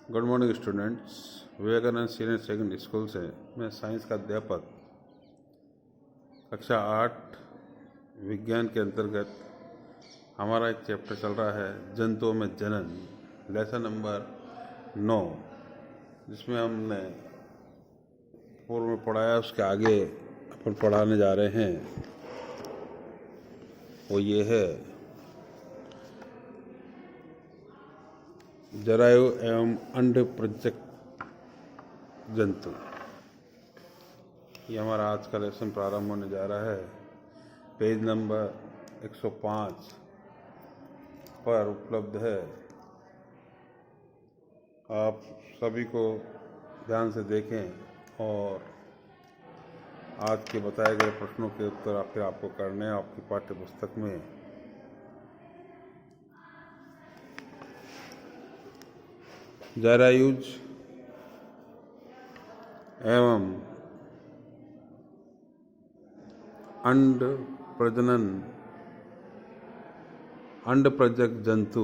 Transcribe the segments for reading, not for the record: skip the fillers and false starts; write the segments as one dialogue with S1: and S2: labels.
S1: Good morning students. Vivekananda senior secondary school से मैं science का अध्यापक कक्षा 8 विज्ञान के अंतर्गत हमारा एक चैप्टर चल रहा है जंतुओं में जनन, लेसन नंबर 9, जिसमें हमने पूर्व में पढ़ाया उसके आगे अपन पढ़ाने जा रहे हैं। वो ये है जरायु एवं अंड प्रजक जंतु। ये हमारा आज का लेसन प्रारंभ होने जा रहा है। पेज नंबर 105 पर उपलब्ध है। आप सभी को ध्यान से देखें और आज के बताए गए प्रश्नों के उत्तर फिर आपको करने हैं आपकी पाठ्य पुस्तक में। जरायुज एवं अंड प्रजनन अंड प्रजक जंतु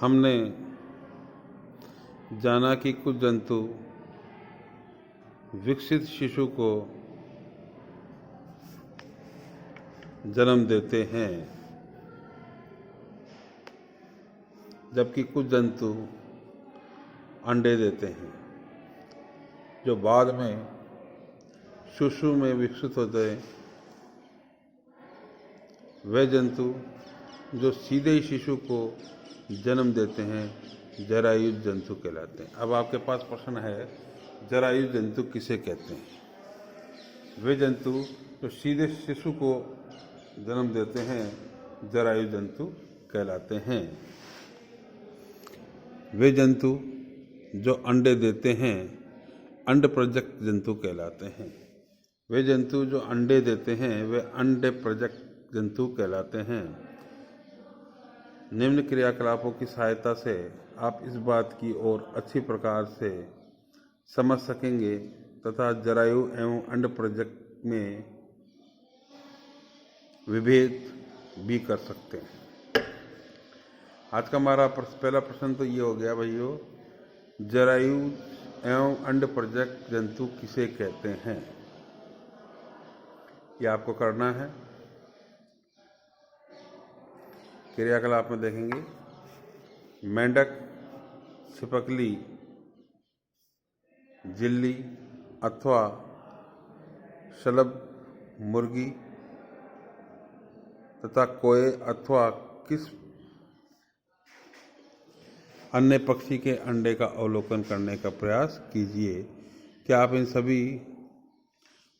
S1: हमने जाना कि कुछ जंतु विकसित शिशु को जन्म देते हैं, जबकि कुछ जंतु अंडे देते हैं जो बाद में शिशु में विकसित होते हैं। वे जंतु जो सीधे ही शिशु को जन्म देते हैं जरायुज जंतु कहलाते हैं। अब आपके पास प्रश्न है, जरायुज जंतु किसे कहते हैं? वे जंतु जो सीधे शिशु को जन्म देते हैं जरायु जंतु कहलाते हैं। वे जंतु जो अंडे देते हैं अंड प्रजक जंतु कहलाते हैं। वे जंतु जो अंडे देते हैं वे अंडे प्रजक जंतु कहलाते हैं। निम्न क्रियाकलापों की सहायता से आप इस बात की ओर अच्छी प्रकार से समझ सकेंगे तथा जरायु एवं अंड प्रजक में विभेद भी कर सकते हैं। आज का हमारा पहला प्रश्न तो ये हो गया भाइयों, जरायु एवं अंड प्रजक जंतु किसे कहते हैं? ये आपको करना है। क्रियाकलाप में देखेंगे, मेंढक, छिपकली, जिल्ली अथवा शलभ मुर्गी तथा कोए अथवा किस अन्य पक्षी के अंडे का अवलोकन करने का प्रयास कीजिए। क्या आप इन सभी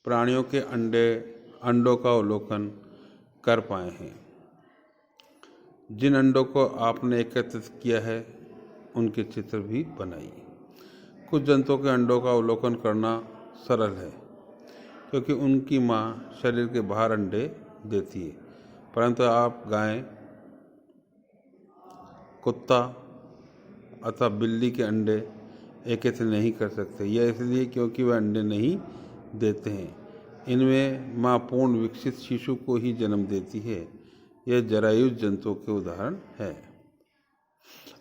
S1: प्राणियों के अंडों का अवलोकन कर पाए हैं? जिन अंडों को आपने एकत्रित किया है उनके चित्र भी बनाइए। कुछ जंतुओं के अंडों का अवलोकन करना सरल है क्योंकि उनकी मां शरीर के बाहर अंडे देती है, परंतु आप गाय, कुत्ता अथवा बिल्ली के अंडे एकत्रित नहीं कर सकते। यह इसलिए क्योंकि वे अंडे नहीं देते हैं। इनमें मां पूर्ण विकसित शिशु को ही जन्म देती है। यह जरायुज जंतुओं के उदाहरण है।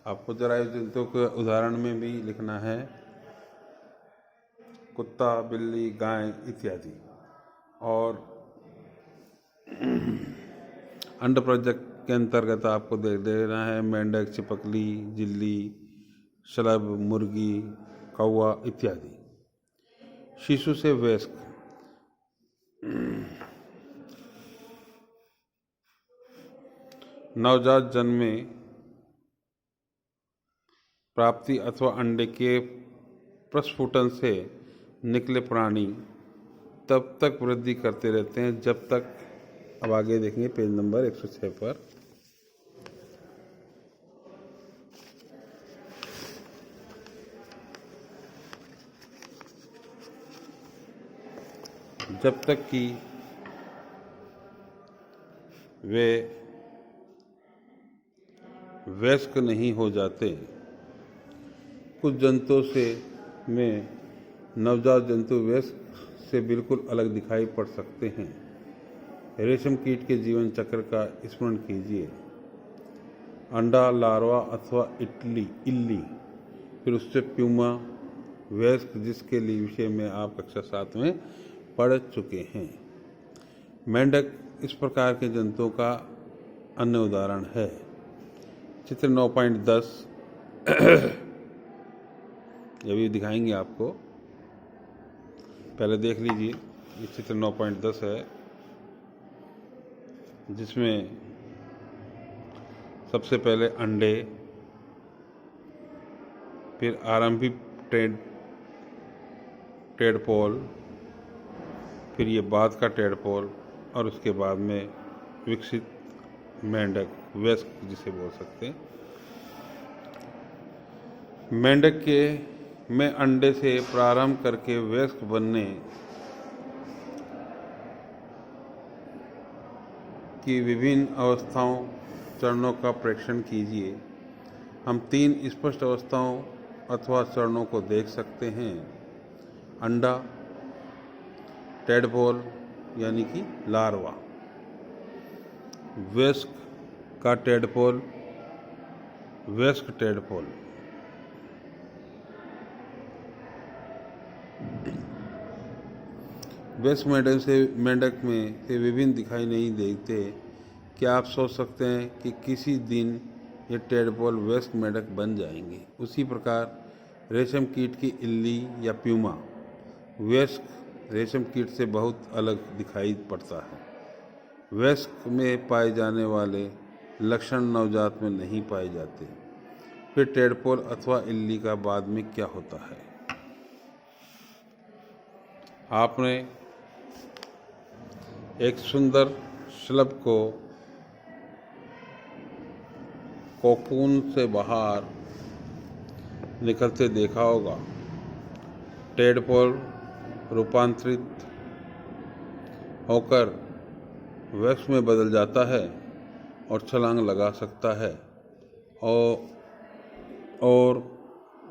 S1: आपको जरायुज जंतुओं के उदाहरण में भी लिखना है कुत्ता, बिल्ली, गाय इत्यादि। और अंड प्रजक के अंतर्गत आपको देख देना है मेंढक, छिपकली, जिल्ली, शलभ मुर्गी, कौवा इत्यादि। शिशु से वयस्क, नवजात जन्मे प्राप्ति अथवा अंडे के प्रस्फुटन से निकले प्राणी तब तक वृद्धि करते रहते हैं जब तक, अब आगे देखेंगे पेज नंबर 106 पर, जब तक कि वे वयस्क नहीं हो जाते। कुछ जंतुओं से में नवजात जंतु वयस्क से बिल्कुल अलग दिखाई पड़ सकते हैं। रेशम कीट के जीवन चक्र का स्मरण कीजिए। अंडा, लार्वा अथवा इल्ली, फिर उससे प्यूमा, वयस्क, जिसके लिए विषय में आप कक्षा 7 में पढ़ चुके हैं। मेंढक इस प्रकार के जंतुओं का अन्य उदाहरण है। चित्र 9.10 ये भी दिखाएंगे आपको, पहले देख लीजिए। ये चित्र 9.10 है, जिसमें सबसे पहले अंडे, फिर आरंभिक टेडपोल, फिर ये बाद का टेडपोल और उसके बाद में विकसित मेंढक, वयस्क जिसे बोल सकते हैं। मेंढक के में अंडे से प्रारंभ करके वयस्क बनने की विभिन्न अवस्थाओं, चरणों का प्रेक्षण कीजिए। हम 3 स्पष्ट अवस्थाओं अथवा चरणों को देख सकते हैं। अंडा, टेडपोल यानी कि लार्वा, वयस्क का टेडपोल, वयस्क टेडपोल। वयस्क मेंढक में से विभिन्न दिखाई नहीं देते। क्या आप सोच सकते हैं कि किसी दिन ये टेडपोल वयस्क मेंढक बन जाएंगे? उसी प्रकार रेशम कीट की इल्ली या प्यूमा वयस्क रेशम कीट से बहुत अलग दिखाई पड़ता है। वयस्क में पाए जाने वाले लक्षण नवजात में नहीं पाए जाते। फिर टेडपोल अथवा इल्ली का बाद में क्या होता है? आपने एक सुंदर शलभ को कोकून से बाहर निकलते देखा होगा। टेडपोल रूपांतरित होकर वयस्क में बदल जाता है और छलांग लगा सकता है और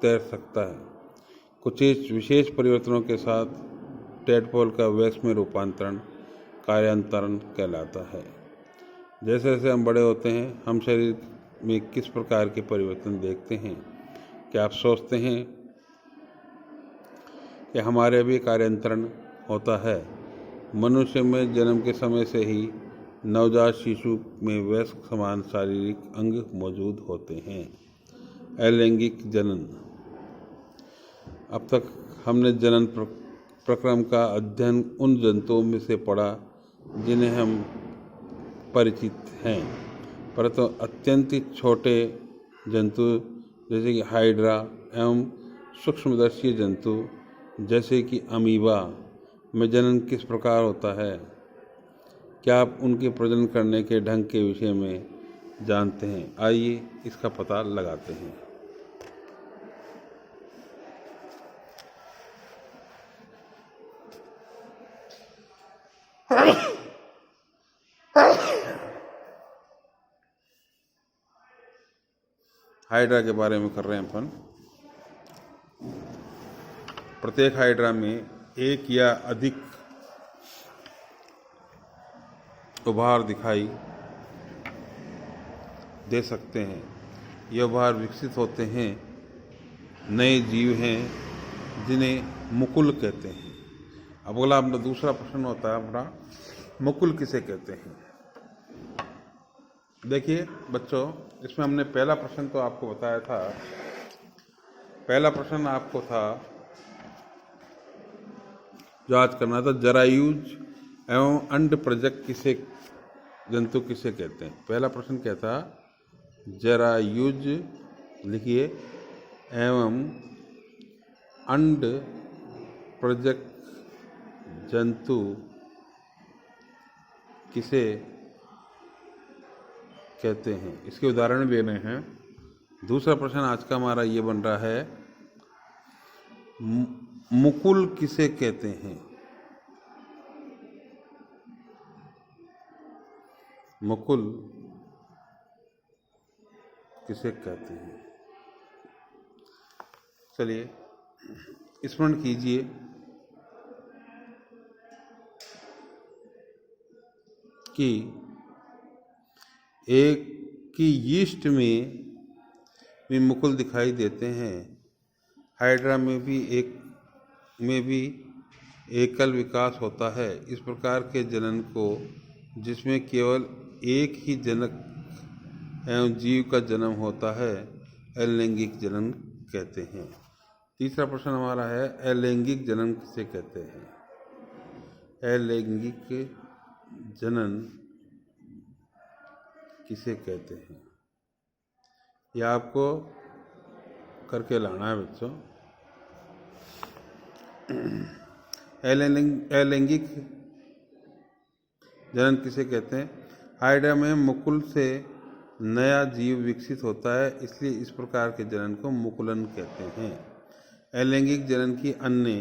S1: तैर सकता है। कुछ विशेष परिवर्तनों के साथ टेडपोल का वयस्क में रूपांतरण कार्यांतरण कहलाता है। जैसे जैसे हम बड़े होते हैं, हम शरीर में किस प्रकार के परिवर्तन देखते हैं? क्या आप सोचते हैं कि हमारे भी कार्यांतरण होता है? मनुष्य में जन्म के समय से ही नवजात शिशु में वयस्क समान शारीरिक अंग मौजूद होते हैं। अलैंगिक जनन। अब तक हमने जनन प्रक्रम का अध्ययन उन जंतुओं में से पढ़ा जिन्हें हम परिचित हैं, परंतु अत्यंत छोटे जंतु जैसे कि हाइड्रा एवं सूक्ष्मदर्शी जंतु जैसे कि अमीबा में जनन किस प्रकार होता है? क्या आप उनके प्रजनन करने के ढंग के विषय में जानते हैं? आइए इसका पता लगाते हैं। हाइड्रा के बारे में कर रहे हैं अपन। प्रत्येक हाइड्रा में एक या अधिक उभार दिखाई दे सकते हैं। ये उभार विकसित होते हैं, नए जीव हैं जिन्हें मुकुल कहते हैं। अब अगला अपना दूसरा प्रश्न होता है अपना, मुकुल किसे कहते हैं? देखिए बच्चों, इसमें हमने पहला प्रश्न तो आपको बताया था। पहला प्रश्न आपको था जो आज करना था, जरायुज एवं अंड प्रजक जंतु किसे कहते हैं? पहला प्रश्न क्या था? जरायुज लिखिए एवं अंड प्रजक जंतु किसे कहते हैं? इसके उदाहरण देने हैं। दूसरा प्रश्न आज का हमारा ये बन रहा है, मुकुल किसे कहते हैं? मुकुल किसे कहते हैं? चलिए स्मरण कीजिए। कि एक की यीस्ट में भी मुकुल दिखाई देते हैं। हाइड्रा में भी एकल विकास होता है। इस प्रकार के जनन को, जिसमें केवल एक ही जनक एवं जीव का जन्म होता है, अलैंगिक जनन कहते हैं। तीसरा प्रश्न हमारा है, अलैंगिक जनन किसे कहते हैं? अलैंगिक जनन किसे कहते हैं, यह आपको करके लाना है बच्चों। अलैंगिक जनन किसे कहते हैं? हाइड्रा में मुकुल से नया जीव विकसित होता है, इसलिए इस प्रकार के जनन को मुकुलन कहते हैं। अलैंगिक जनन की अन्य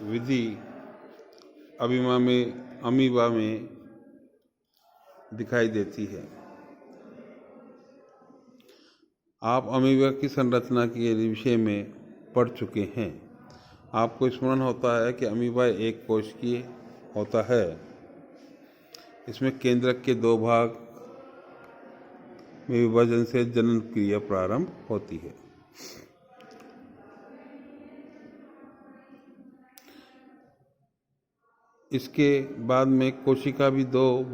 S1: विधि अमीबा में दिखाई देती है। आप अमीबा की संरचना के विषय में पढ़ चुके हैं। आपको स्मरण होता है कि अमीबा एक कोशिकीय होता है। इसमें केंद्रक के 2 भाग में विभाजन से जनन क्रिया प्रारंभ होती है। इसके बाद में कोशिका भी 2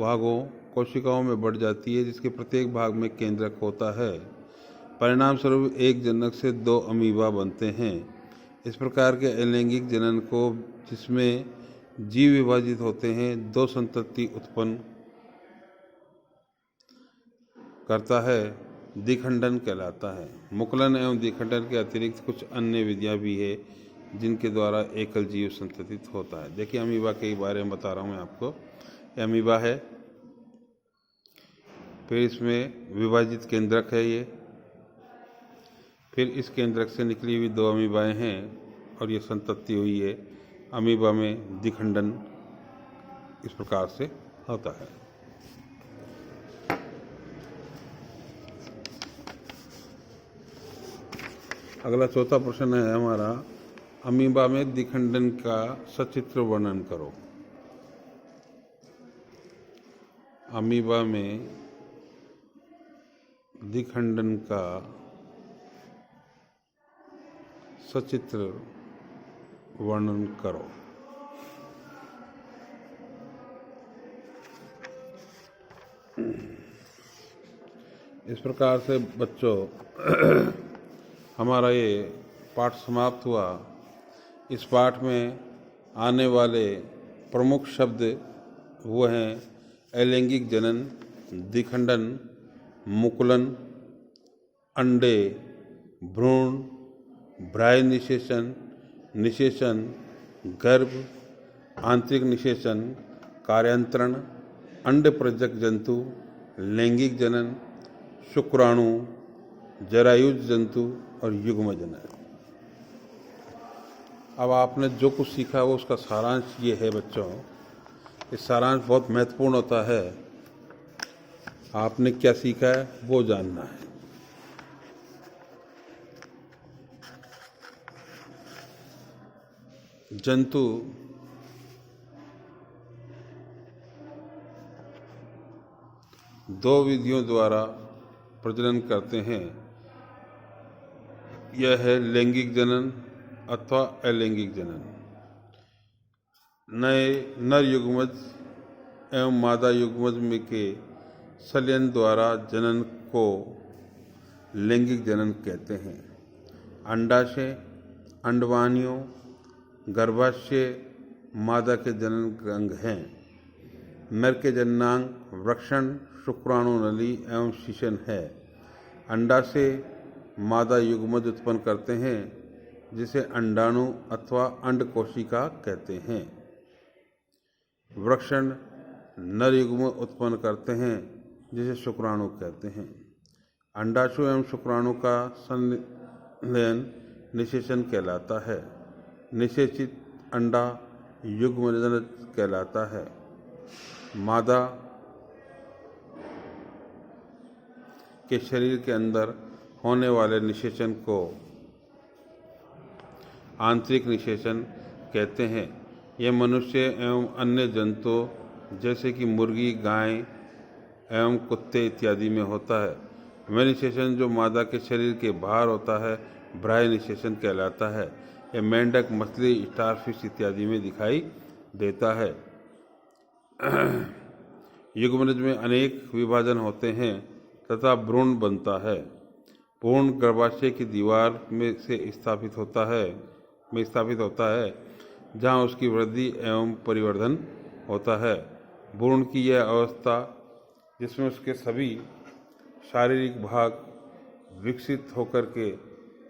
S1: कोशिकाओं में बढ़ जाती है, जिसके प्रत्येक भाग में केंद्रक होता है। परिणाम स्वरूप एक जनक से 2 अमीबा बनते हैं। इस प्रकार के अलैंगिक जनन को, जिसमें जीव विभाजित होते हैं, 2 संतति उत्पन्न करता है, द्विखंडन कहलाता है। मुकुलन एवं द्विखंडन के अतिरिक्त कुछ अन्य विधियां भी है जिनके द्वारा एकल जीव संततित होता है। देखिए, अमीबा के बारे में बता रहा हूँ मैं आपको। ये अमीबा है, फिर इसमें विभाजित केंद्रक है ये, फिर इस केंद्रक से निकली हुई 2 अमीबाएँ हैं और ये संतति हुई है। अमीबा में द्विखंडन इस प्रकार से होता है। अगला चौथा प्रश्न है हमारा, अमीबा में द्विखंडन का सचित्र वर्णन करो। अमीबा में द्विखंडन का सचित्र वर्णन करो। इस प्रकार से बच्चों हमारा ये पाठ समाप्त हुआ। इस पाठ में आने वाले प्रमुख शब्द वो हैं अलैंगिक जनन, द्विखंडन, मुकुलन, अंडे, भ्रूण, भ्राय निषेचन, गर्भ, आंतरिक निषेचन, कार्यांतरण, अंड प्रजक जंतु, लैंगिक जनन, शुक्राणु, जरायुज जंतु और युग्म जनन। अब आपने जो कुछ सीखा वो उसका सारांश ये है बच्चों। ये सारांश बहुत महत्वपूर्ण होता है। आपने क्या सीखा है वो जानना है। जंतु दो विधियों द्वारा प्रजनन करते हैं। यह है लैंगिक जनन अथवा अलैंगिक जनन। नए नर युग्मज एवं मादा युग्मज में के संलयन द्वारा जनन को लैंगिक जनन कहते हैं। अंडाशय, अंडवानियों, गर्भाशय मादा के जनन अंग हैं। नर के जननांग वृषण, शुक्राणु नली एवं शिशन है। अंडाशय मादा युग्मज उत्पन्न करते हैं, जिसे अंडाणु अथवा अंड कोशिका कहते हैं। वृषण नर युग्म उत्पन्न करते हैं, जिसे शुक्राणु कहते हैं। अंडाशु एवं शुक्राणु का संलयन निषेचन कहलाता है। निषेचित अंडा युग्मजनन कहलाता है। मादा के शरीर के अंदर होने वाले निषेचन को आंतरिक निषेचन कहते हैं। यह मनुष्य एवं अन्य जंतुओं जैसे कि मुर्गी, गाय एवं कुत्ते इत्यादि में होता है। वेनिसेशन जो मादा के शरीर के बाहर होता है ब्रायनिसेशन कहलाता है। यह मेंढक, मछली, स्टारफिश इत्यादि में दिखाई देता है। युग्मनज में अनेक विभाजन होते हैं तथा भ्रूण बनता है। भ्रूण गर्भाशय की दीवार में स्थापित होता है जहाँ उसकी वृद्धि एवं परिवर्धन होता है। भ्रूण की यह अवस्था जिसमें उसके सभी शारीरिक भाग विकसित होकर के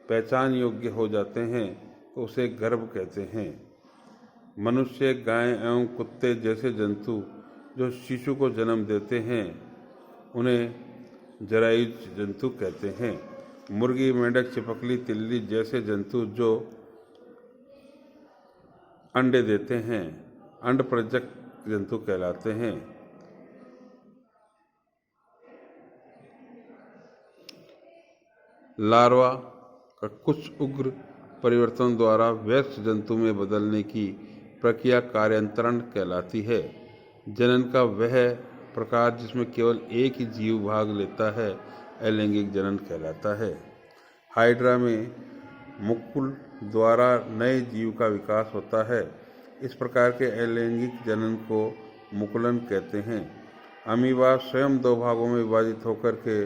S1: पहचान योग्य हो जाते हैं तो उसे गर्भ कहते हैं। मनुष्य, गाय एवं कुत्ते जैसे जंतु जो शिशु को जन्म देते हैं उन्हें जरायुज जंतु कहते हैं। मुर्गी, मेंढक, छिपकली, तिल्ली जैसे जंतु जो अंडे देते हैं अंडप्रजक जंतु कहलाते हैं। लार्वा का कुछ उग्र परिवर्तन द्वारा वयस्क जंतु में बदलने की प्रक्रिया कार्यांतरण कहलाती है। जनन का वह प्रकार जिसमें केवल एक ही जीव भाग लेता है अलैंगिक जनन कहलाता है। हाइड्रा में मुकुल द्वारा नए जीव का विकास होता है। इस प्रकार के अलैंगिक जनन को मुकुलन कहते हैं। अमीबा स्वयं दो भागों में विभाजित होकर के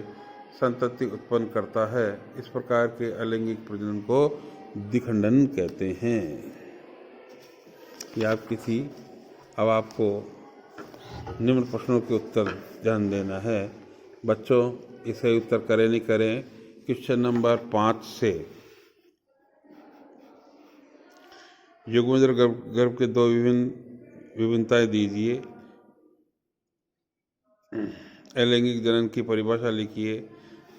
S1: संतति उत्पन्न करता है। इस प्रकार के अलैंगिक प्रजनन को द्विखंडन कहते हैं। अब आपको निम्न प्रश्नों के उत्तर ध्यान देना है। बच्चों इसे उत्तर करें नहीं करें क्वेश्चन नंबर 5 से युग्मजर गर्भ के दो विभिन्नताएं दीजिए। अलैंगिक जनन की परिभाषा लिखिए।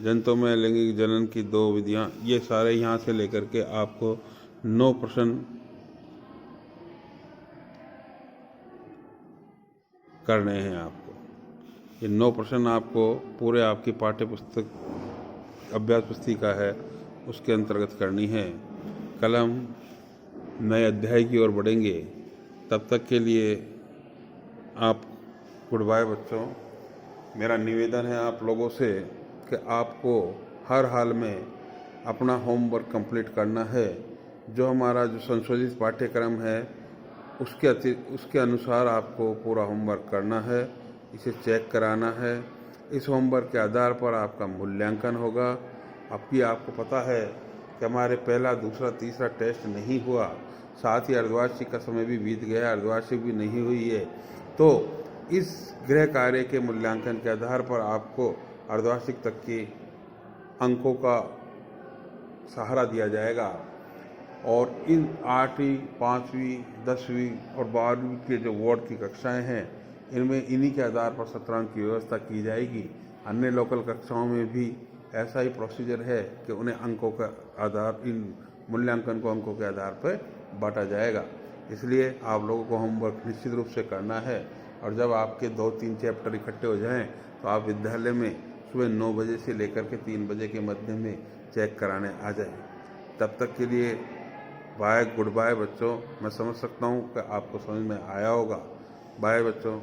S1: जंतुओं में अलैंगिक जनन की दो विधियां, ये सारे यहाँ से लेकर के आपको 9 प्रश्न करने हैं। आपको ये 9 प्रश्न आपको पूरे आपकी पाठ्य पुस्तक अभ्यास पुस्तिका है उसके अंतर्गत करनी है। कल हम नए अध्याय की ओर बढ़ेंगे। तब तक के लिए आप गुड बाय बच्चों। मेरा निवेदन है आप लोगों से कि आपको हर हाल में अपना होमवर्क कंप्लीट करना है। जो हमारा जो संशोधित पाठ्यक्रम है उसके अनुसार आपको पूरा होमवर्क करना है, इसे चेक कराना है। इस होमवर्क के आधार पर आपका मूल्यांकन होगा। आपको पता है कि हमारे पहला, दूसरा, तीसरा टेस्ट नहीं हुआ, साथ ही अर्धवार्षिक का समय भी बीत गया, अर्धवार्षिक भी नहीं हुई है। तो इस गृह कार्य के मूल्यांकन के आधार पर आपको अर्धवार्षिक तक के अंकों का सहारा दिया जाएगा और इन 8वीं, 5वीं, 10वीं और 12वीं के जो बोर्ड की कक्षाएं हैं इनमें इन्हीं के आधार पर शतरंज की व्यवस्था की जाएगी। अन्य लोकल कक्षाओं में भी ऐसा ही प्रोसीजर है कि उन्हें अंकों का आधार, इन मूल्यांकन को अंकों के आधार पर बांटा जाएगा। इसलिए आप लोगों को होमवर्क निश्चित रूप से करना है और जब आपके 2-3 चैप्टर इकट्ठे हो जाएं तो आप विद्यालय में सुबह 9 बजे से लेकर के 3 बजे के मध्य में चेक कराने आ जाएं। तब तक के लिए बाय, गुड बाय बच्चों। मैं समझ सकता हूँ कि आपको समझ में आया होगा। बाय बच्चों।